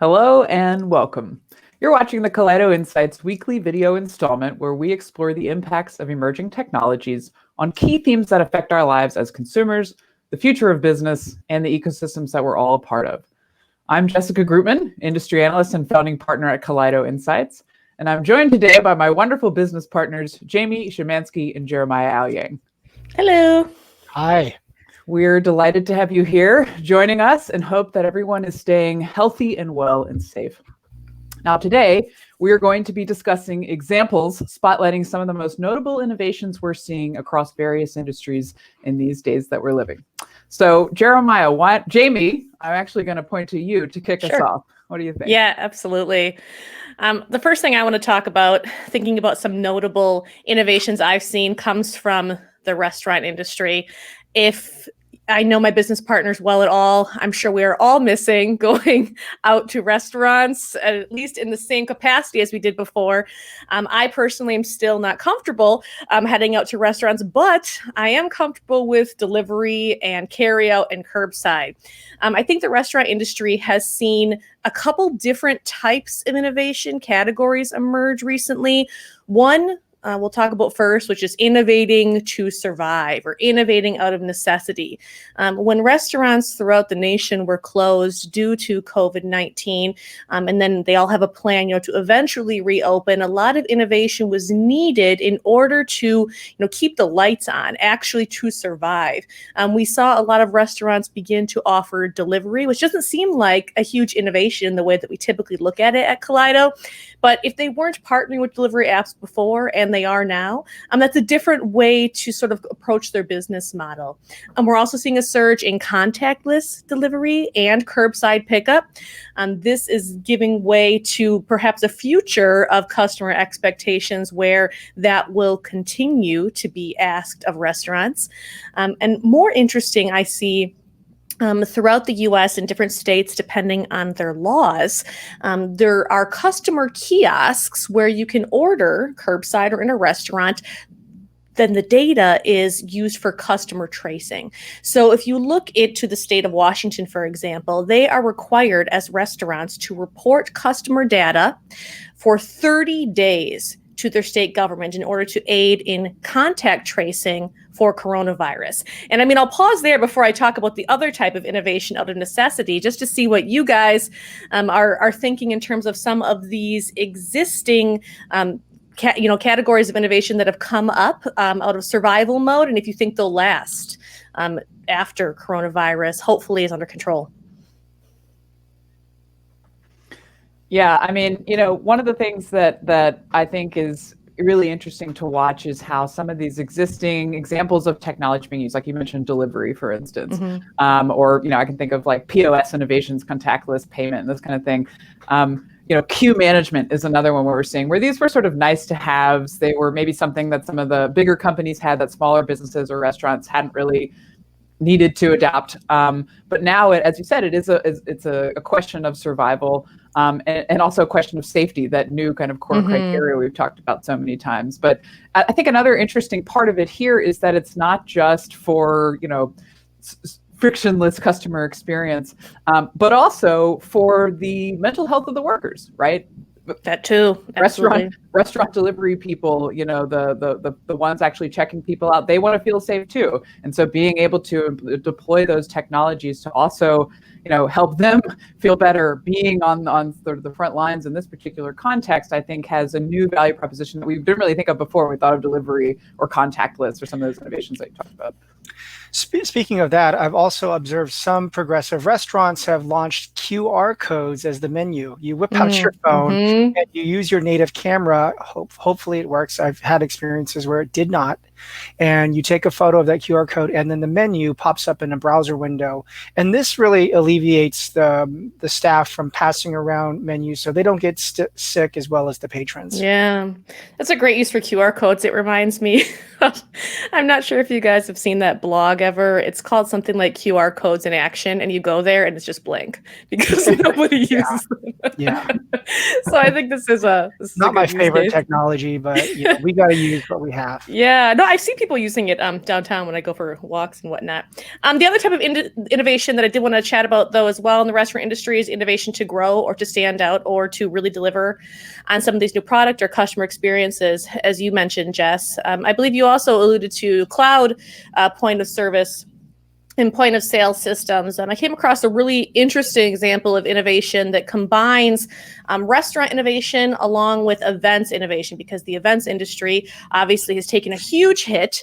Hello and welcome. You're watching the Kaleido Insights weekly video installment where we explore the impacts of emerging technologies on key themes that affect our lives as consumers, the future of business, and the ecosystems that we're all a part of. I'm Jessica Groopman, industry analyst and founding partner at Kaleido Insights, and I'm joined today by my wonderful business partners, Jaimy Szymanski and Jeremiah Owyang. Hello. Hi. We're delighted to have you here joining us and hope that everyone is staying healthy and well and safe. Now today, we are going to be discussing examples spotlighting some of the most notable innovations we're seeing across various industries in these days that we're living. So Jeremiah, Jaimy, I'm actually going to point to you to kick us off. What do you think? Yeah, absolutely. The first thing I want to talk about, thinking about some notable innovations I've seen, comes from the restaurant industry. If I know my business partners well at all, I'm sure we are all missing going out to restaurants, at least in the same capacity as we did before. I personally am still not comfortable heading out to restaurants, but I am comfortable with delivery and carryout and curbside. I think the restaurant industry has seen a couple different types of innovation categories emerge recently. One we'll talk about first, which is innovating to survive or innovating out of necessity. When restaurants throughout the nation were closed due to COVID-19, and then they all have a plan, to eventually reopen, a lot of innovation was needed in order to, keep the lights on, actually to survive. We saw a lot of restaurants begin to offer delivery, which doesn't seem like a huge innovation in the way that we typically look at it at Kaleido. But if they weren't partnering with delivery apps before, and they are now, that's a different way to sort of approach their business model. We're also seeing a surge in contactless delivery and curbside pickup. This is giving way to perhaps a future of customer expectations where that will continue to be asked of restaurants. And more interesting, I see throughout the U.S. in different states, depending on their laws, there are customer kiosks where you can order curbside or in a restaurant. Then the data is used for customer tracing. So if you look into the state of Washington, for example, they are required as restaurants to report customer data for 30 days to their state government in order to aid in contact tracing for coronavirus. And I'll pause there before I talk about the other type of innovation out of necessity, just to see what you guys are thinking in terms of some of these existing categories of innovation that have come up out of survival mode, and if you think they'll last after coronavirus hopefully is under control. Yeah, one of the things that I think is really interesting to watch is how some of these existing examples of technology being used, like you mentioned, delivery, for instance, or I can think of like POS innovations, contactless payment, this kind of thing. Queue management is another one where we're seeing where these were sort of nice to haves. They were maybe something that some of the bigger companies had that smaller businesses or restaurants hadn't really needed to adapt. But now, as you said, it's a question of survival and also a question of safety, that new kind of core criteria we've talked about so many times. But I think another interesting part of it here is that it's not just for, frictionless customer experience, but also for the mental health of the workers, right? That too. Restaurant delivery people, the ones actually checking people out, they want to feel safe too. And so being able to deploy those technologies to also, help them feel better, being on sort of the front lines in this particular context, I think has a new value proposition that we didn't really think of before. We thought of delivery or contactless or some of those innovations that you talked about. Speaking of that, I've also observed some progressive restaurants have launched QR codes as the menu. You whip out your phone and you use your native camera. Hopefully it works. I've had experiences where it did not. And you take a photo of that QR code and then the menu pops up in a browser window. And this really alleviates the staff from passing around menus so they don't get sick as well as the patrons. Yeah, that's a great use for QR codes. It reminds me, I'm not sure if you guys have seen that blog ever. It's called something like QR Codes in Action, and you go there and it's just blank because nobody uses them. Yeah. So I think this is not my favorite technology, but we got to use what we have. Yeah, no, I've seen people using it downtown when I go for walks and whatnot. The other type of innovation that I did want to chat about, though, as well in the restaurant industry is innovation to grow or to stand out or to really deliver on some of these new product or customer experiences, as you mentioned, Jess. I believe you also alluded to cloud point of service and point of sale systems. And I came across a really interesting example of innovation that combines restaurant innovation along with events innovation, because the events industry obviously has taken a huge hit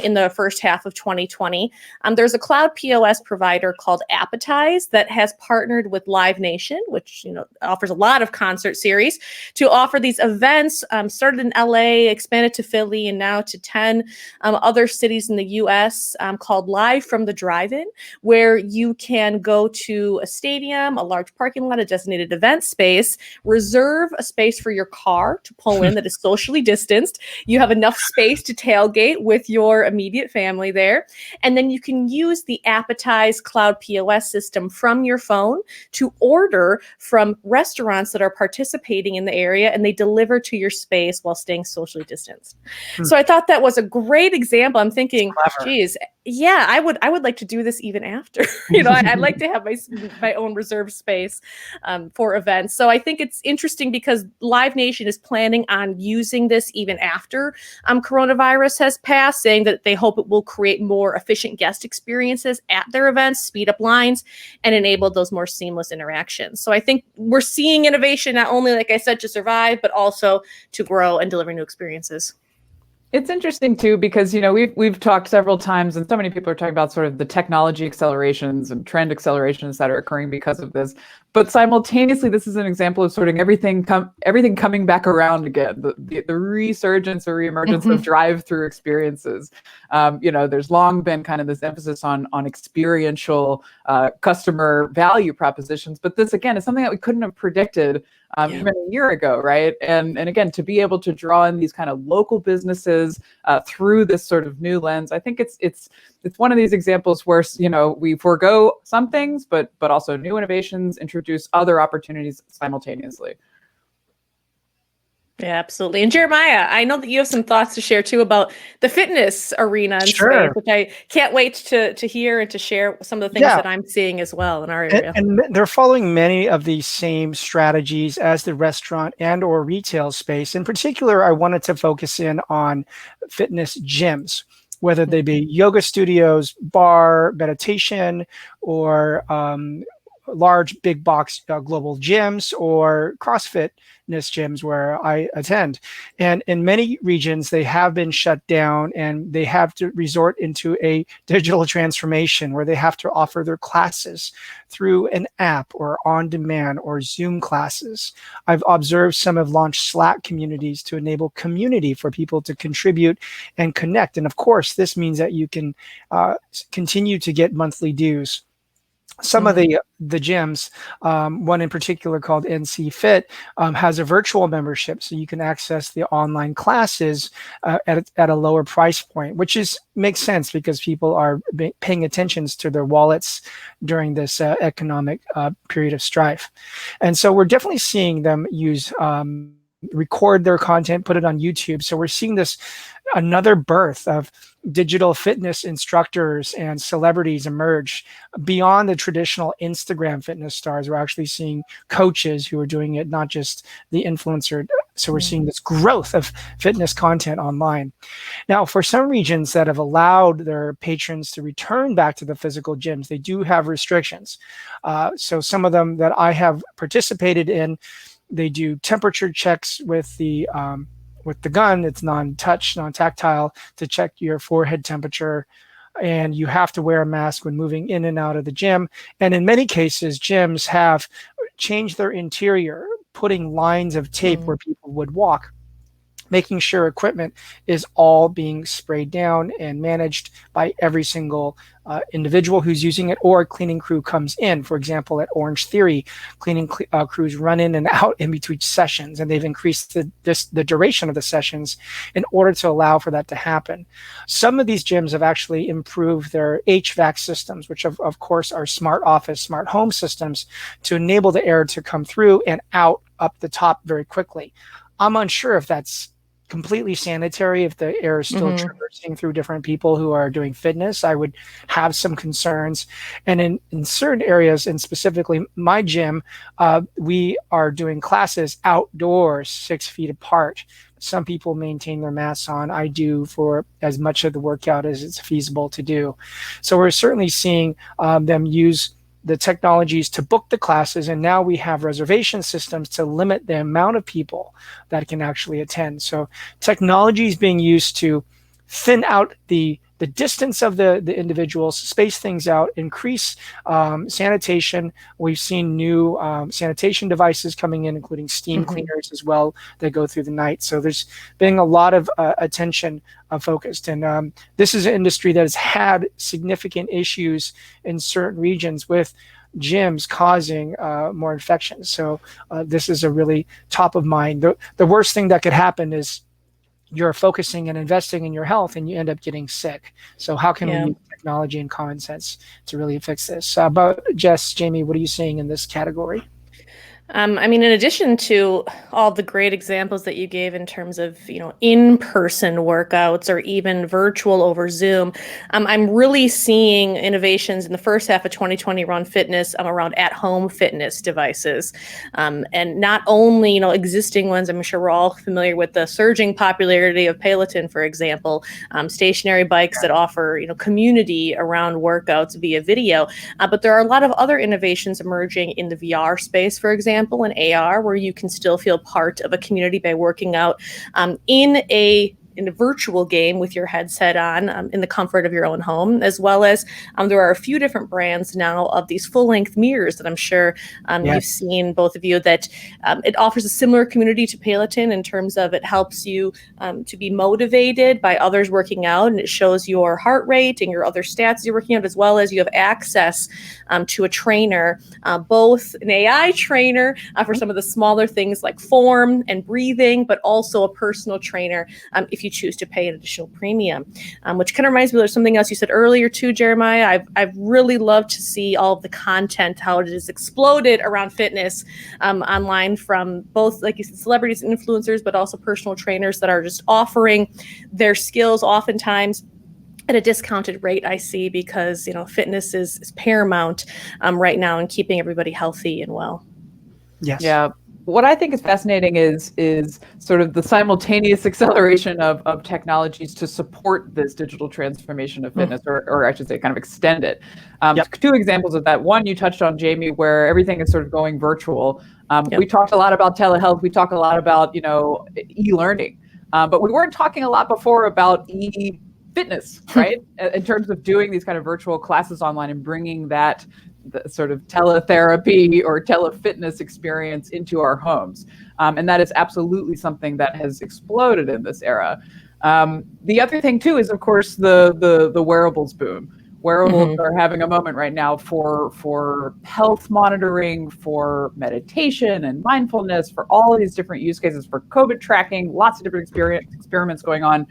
in the first half of 2020. There's a cloud POS provider called Appetize that has partnered with Live Nation, which offers a lot of concert series, to offer these events. Started in LA, expanded to Philly, and now to 10 other cities in the US, called Live from the Drive-In, where you can go to a stadium, a large parking lot, a designated event space, reserve a space for your car to pull in that is socially distanced. You have enough space to tailgate with your immediate family there. And then you can use the Appetize cloud POS system from your phone to order from restaurants that are participating in the area, and they deliver to your space while staying socially distanced. So I thought that was a great example. I'm thinking, geez, yeah, I would like to do this even after. I'd like to have my own reserved space for events. So I think it's interesting because Live Nation is planning on using this even after coronavirus has passed, saying that they hope it will create more efficient guest experiences at their events, speed up lines, and enable those more seamless interactions. So I think we're seeing innovation not only, like I said, to survive, but also to grow and deliver new experiences. It's interesting too, because we've talked several times, and so many people are talking about sort of the technology accelerations and trend accelerations that are occurring because of this. But simultaneously, this is an example of sort of everything coming back around again. The resurgence or reemergence of drive-through experiences. There's long been kind of this emphasis on experiential customer value propositions, but this again is something that we couldn't have predicted even a year ago, right? And again, to be able to draw in these kind of local businesses through this sort of new lens, I think it's one of these examples where we forego some things, but also new innovations introduce other opportunities simultaneously. Yeah, absolutely. And Jeremiah, I know that you have some thoughts to share too about the fitness arena and Sure. space, which I can't wait to hear and to share some of the things that I'm seeing as well in our area. And they're following many of these same strategies as the restaurant and or retail space. In particular, I wanted to focus in on fitness gyms, whether they be yoga studios, bar, meditation, or large big box global gyms or CrossFit gyms where I attend. And in many regions, they have been shut down and they have to resort into a digital transformation where they have to offer their classes through an app or on demand or Zoom classes. I've observed some have launched Slack communities to enable community for people to contribute and connect. And of course, this means that you can continue to get monthly dues. Some of the gyms, one in particular called NC Fit, has a virtual membership, so you can access the online classes at a lower price point, which makes sense because people are paying attention to their wallets during this economic period of strife. And so we're definitely seeing them use record their content, put it on YouTube. So we're seeing this another birth of digital fitness instructors and celebrities emerge beyond the traditional Instagram fitness stars. We're actually seeing coaches who are doing it, not just the influencer. So we're seeing this growth of fitness content online. Now, for some regions that have allowed their patrons to return back to the physical gyms, they do have restrictions. So some of them that I have participated in, they do temperature checks with the gun. It's non-touch, non-tactile, to check your forehead temperature. And you have to wear a mask when moving in and out of the gym. And in many cases, gyms have changed their interior, putting lines of tape where people would walk, making sure equipment is all being sprayed down and managed by every single individual who's using it, or a cleaning crew comes in. For example, at Orange Theory, cleaning crews run in and out in between sessions, and they've increased the duration of the sessions in order to allow for that to happen. Some of these gyms have actually improved their HVAC systems, which of course are smart office, smart home systems, to enable the air to come through and out up the top very quickly. I'm unsure if that's completely sanitary if the air is still traversing through different people who are doing fitness. I would have some concerns. And in certain areas, and specifically my gym, we are doing classes outdoors, 6 feet apart. Some people maintain their masks on. I do for as much of the workout as it's feasible to do. So we're certainly seeing them use the technologies to book the classes, and now we have reservation systems to limit the amount of people that can actually attend. So technology is being used to thin out the distance of the individuals, space things out, increase sanitation. We've seen new sanitation devices coming in, including steam cleaners as well, that go through the night. So there's been a lot of attention focused. And this is an industry that has had significant issues in certain regions with gyms causing more infections. So this is a really top of mind. The worst thing that could happen is you're focusing and investing in your health and you end up getting sick. So how can we use technology and common sense to really fix this? But Jess, Jaimy, what are you seeing in this category? I mean, in addition to all the great examples that you gave in terms of, in-person workouts or even virtual over Zoom, I'm really seeing innovations in the first half of 2020 around fitness, around at-home fitness devices. And not only, existing ones, I'm sure we're all familiar with the surging popularity of Peloton, for example, stationary bikes that offer, community around workouts via video. But there are a lot of other innovations emerging in the VR space, for example, and AR, where you can still feel part of a community by working out in a virtual game with your headset on in the comfort of your own home, as well as there are a few different brands now of these full-length mirrors that I'm sure you've seen, both of you, that it offers a similar community to Peloton in terms of it helps you to be motivated by others working out, and it shows your heart rate and your other stats you're working out, as well as you have access to a trainer, both an AI trainer for some of the smaller things like form and breathing, but also a personal trainer if you choose to pay an additional premium, which kind of reminds me of something else you said earlier too, Jeremiah. I've really loved to see all of the content, how it has exploded around fitness online from both, like you said, celebrities and influencers, but also personal trainers that are just offering their skills oftentimes at a discounted rate, I see, because, fitness is paramount right now in keeping everybody healthy and well. Yes. Yeah. What I think is fascinating is sort of the simultaneous acceleration of technologies to support this digital transformation of fitness, or I should say kind of extend it. Two examples of that. One, you touched on, Jaimy, where everything is sort of going virtual. We talked a lot about telehealth. We talk a lot about, e-learning, but we weren't talking a lot before about e-fitness, right? In terms of doing these kind of virtual classes online and bringing that the sort of teletherapy or telefitness experience into our homes. And that is absolutely something that has exploded in this era. The other thing too is, of course, the wearables boom. Wearables are having a moment right now for health monitoring, for meditation and mindfulness, for all of these different use cases, for COVID tracking, lots of different experiments going on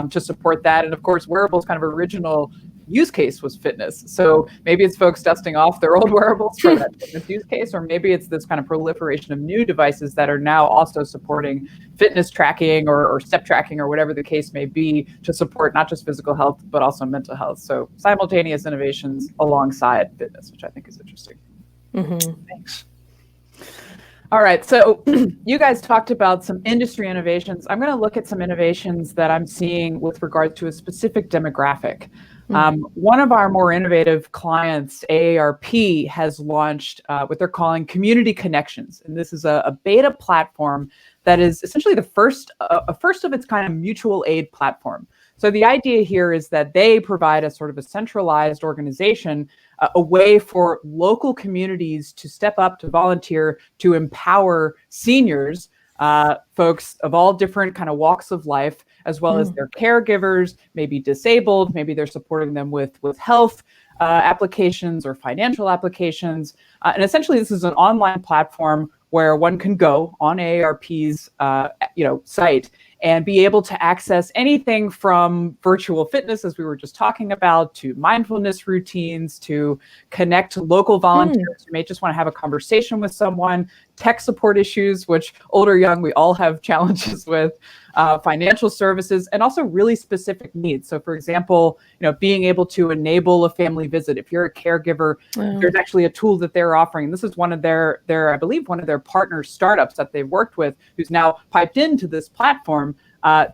to support that. And of course, wearables kind of original use case was fitness. So maybe it's folks dusting off their old wearables for that fitness use case, or maybe it's this kind of proliferation of new devices that are now also supporting fitness tracking or step tracking or whatever the case may be to support not just physical health, but also mental health. So simultaneous innovations alongside fitness, which I think is interesting. Thanks. All right, so you guys talked about some industry innovations. I'm going to look at some innovations that I'm seeing with regard to a specific demographic. One of our more innovative clients, AARP, has launched what they're calling Community Connections. And this is a beta platform that is essentially the first of its kind of mutual aid platform. So the idea here is that they provide a sort of a centralized organization, a way for local communities to step up, to volunteer, to empower seniors, folks of all different kind of walks of life, as well as their caregivers, maybe disabled, maybe they're supporting them with health applications or financial applications. And essentially, this is an online platform where one can go on AARP's site and be able to access anything from virtual fitness, as we were just talking about, to mindfulness routines, to connect to local volunteers who may just want to have a conversation with someone, tech support issues, which old or young, we all have challenges with, financial services, and also really specific needs. So for example, being able to enable a family visit. If you're a caregiver, there's actually a tool that they're offering. This is one of their, I believe, one of their partner startups that they've worked with, who's now piped into this platform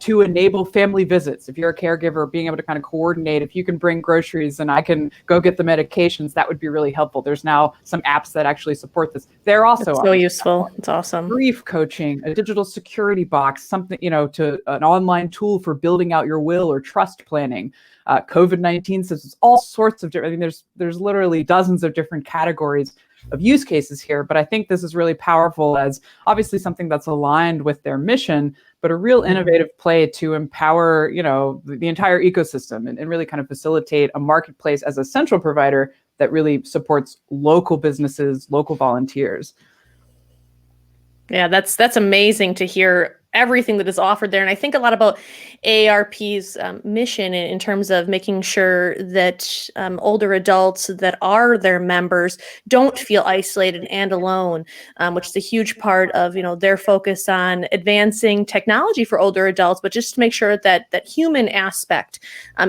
to enable family visits. If you're a caregiver, being able to kind of coordinate, if you can bring groceries and I can go get the medications, that would be really helpful. There's now some apps that actually support this. They're also so useful. It's awesome. Grief coaching, a digital security box, something, to an online tool for building out your will or trust planning. COVID-19 systems, all sorts of different, there's literally dozens of different categories of use cases here, but I think this is really powerful as obviously something that's aligned with their mission, but a real innovative play to empower, the entire ecosystem and really kind of facilitate a marketplace as a central provider that really supports local businesses, local volunteers. Yeah, that's amazing to hear everything that is offered there. And I think a lot about AARP's mission in terms of making sure that older adults that are their members don't feel isolated and alone, which is a huge part of their focus on advancing technology for older adults, but just to make sure that that human aspect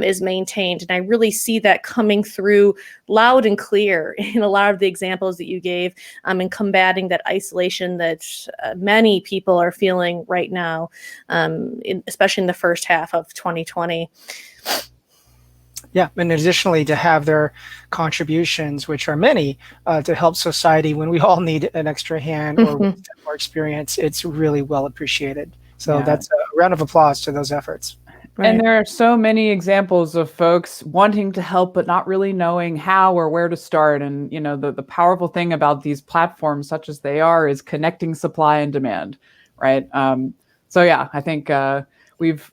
is maintained. And I really see that coming through loud and clear in a lot of the examples that you gave in combating that isolation that many people are feeling right now, especially in the first half of 2020. Yeah, and additionally to have their contributions, which are many, to help society when we all need an extra hand or more experience, it's really well appreciated. So that's a round of applause to those efforts. Right. And there are so many examples of folks wanting to help, but not really knowing how or where to start. And, the powerful thing about these platforms, such as they are, is connecting supply and demand, right? So yeah, I think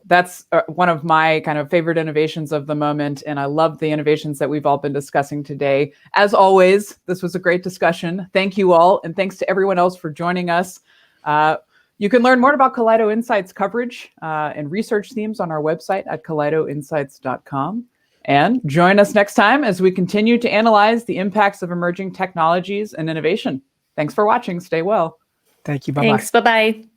that's one of my kind of favorite innovations of the moment. And I love the innovations that we've all been discussing today. As always, this was a great discussion. Thank you all. And thanks to everyone else for joining us. You can learn more about Kaleido Insights coverage and research themes on our website at kaleidoinsights.com. And join us next time as we continue to analyze the impacts of emerging technologies and innovation. Thanks for watching. Stay well. Thank you. Bye-bye. Thanks. Bye-bye.